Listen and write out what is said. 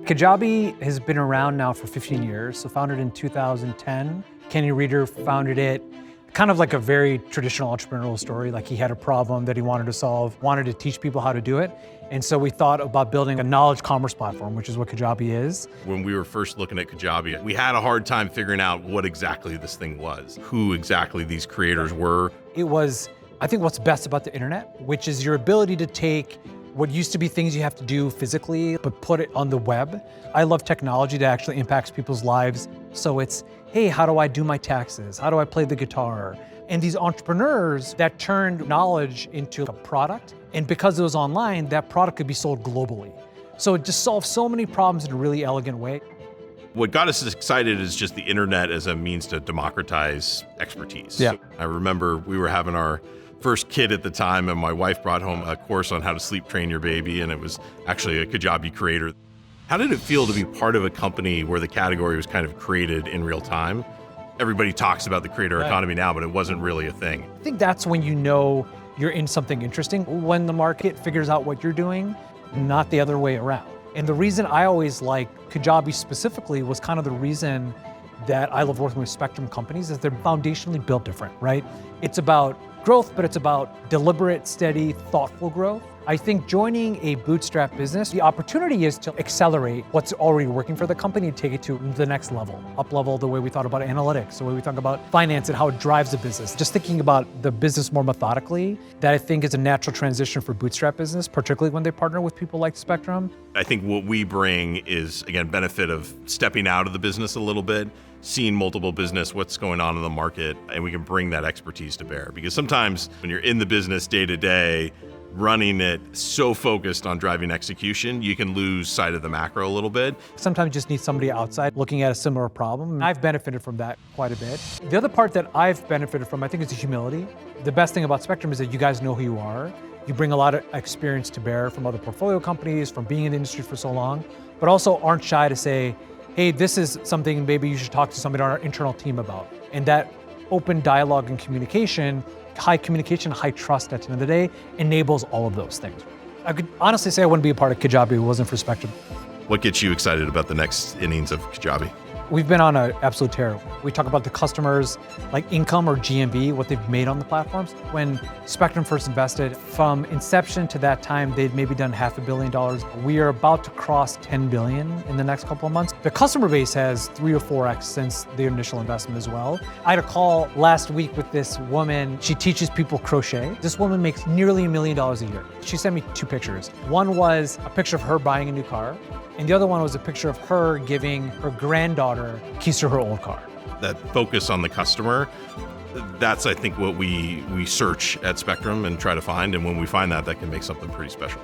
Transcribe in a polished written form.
Kajabi has been around now for 15 years, so founded in 2010. Kenny Rueter founded it, kind of like a very traditional entrepreneurial story. Like he had a problem that he wanted to solve, wanted to teach people how to do it. And so we thought about building a knowledge commerce platform, which is what Kajabi is. When we were first looking at Kajabi, we had a hard time figuring out what exactly this thing was, who exactly these creators were. It was, I think, what's best about the internet, which is your ability to take what used to be things you have to do physically, but put it on the web. I love technology that actually impacts people's lives. So it's, hey, how do I do my taxes? How do I play the guitar? And these entrepreneurs that turned knowledge into a product. And because it was online, that product could be sold globally. So it just solved so many problems in a really elegant way. What got us excited is just the internet as a means to democratize expertise. Yeah. I remember we were having our first kid at the time, and my wife brought home a course on how to sleep train your baby, and it was actually a Kajabi creator. How did it feel to be part of a company where the category was kind of created in real time? Everybody talks about the creator economy now, but it wasn't really a thing. I think that's when you know you're in something interesting, when the market figures out what you're doing, not the other way around. And the reason I always like Kajabi specifically was kind of the reason that I love working with Spectrum companies is they're foundationally built different, right? It's about growth, but it's about deliberate, steady, thoughtful growth. I think joining a bootstrap business, the opportunity is to accelerate what's already working for the company and take it to the next level, up level the way we thought about analytics, the way we talk about finance and how it drives the business. Just thinking about the business more methodically, that I think is a natural transition for bootstrap business, particularly when they partner with people like Spectrum. I think what we bring is, again, benefit of stepping out of the business a little bit, seeing multiple business, what's going on in the market, and we can bring that expertise to bear. Because sometimes when you're in the business day to day, running it so focused on driving execution, you can lose sight of the macro a little bit. Sometimes you just need somebody outside looking at a similar problem. I've benefited from that quite a bit. The other part that I've benefited from, I think, is the humility. The best thing about Spectrum is that you guys know who you are. You bring a lot of experience to bear from other portfolio companies, from being in the industry for so long, but also aren't shy to say, hey, this is something maybe you should talk to somebody on our internal team about. And that open dialogue and communication, high trust at the end of the day, enables all of those things. I could honestly say I wouldn't be a part of Kajabi if it wasn't for Spectrum. What gets you excited about the next innings of Kajabi? We've been on an absolute tear. We talk about the customers, like income or GMV, what they've made on the platforms. When Spectrum first invested, from inception to that time, they'd maybe done $500 million. We are about to cross 10 billion in the next couple of months. The customer base has 3 or 4x since the initial investment as well. I had a call last week with this woman. She teaches people crochet. This woman makes nearly $1 million a year. She sent me 2 pictures. One was a picture of her buying a new car, and the other one was a picture of her giving her granddaughter keys to her old car. That focus on the customer, that's, I think, what we search at Spectrum and try to find. And when we find that, that can make something pretty special.